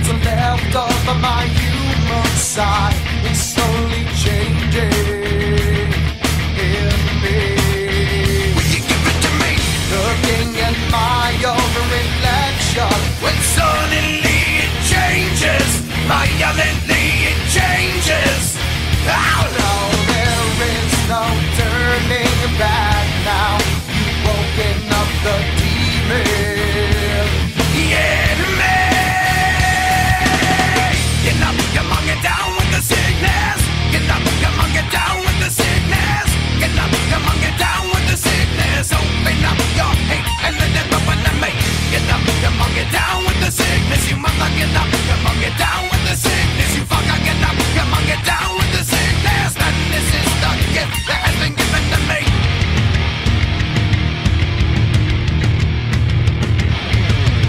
what's left of my human side is slowly changing in me. Will you give it to me? Looking at my own reflection, When suddenly it changes, violently it changes. Oh no, there is no turning back now. You've woken up the demon. yeah, man. Get up, come on, get down with the sickness. Get up, come on, get down with the sickness. Get up, come on, get down with the sickness. Open up your hate and let it open to me. Get up, come on, get down with the sickness. You mother, get up, come on, get down with the sickness. You fucker, get up, come on, get down with the sickness. And this is the gift that has been given to me.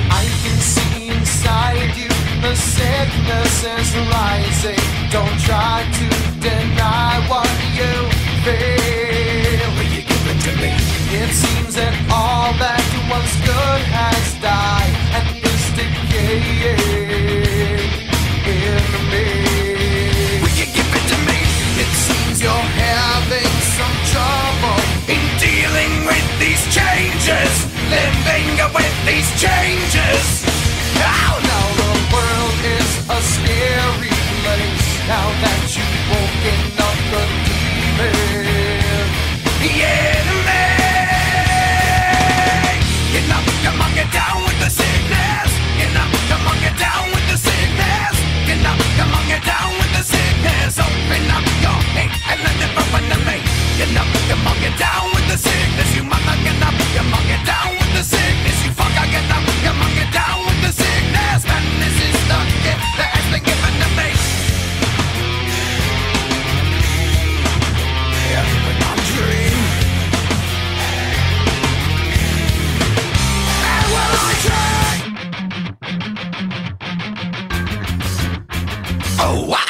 I can see inside you the sickness is rising. Don't try to deny what you feel. Will you give it to me? It seems that all that was good has died and is decaying in me. Will you give it to me? It seems you're having some trouble In dealing with these changes, living with these changes. Oh no! now. The world is a scary place now that you've woken up the demon. Yeah, man. Get up, come on, get down with the sickness. Get up, come on, get down with the sickness. Get up, come on, get down with the sickness. Open up your hate and let it open to me. Get up, come on, get down with the sickness. You mother, get up, come on, get down with the sickness. You fucker, get up, come on, get down with the sickness. And this is the gift that has been given to me. Yeah, but I'm dream. And will I try? Oh, wow.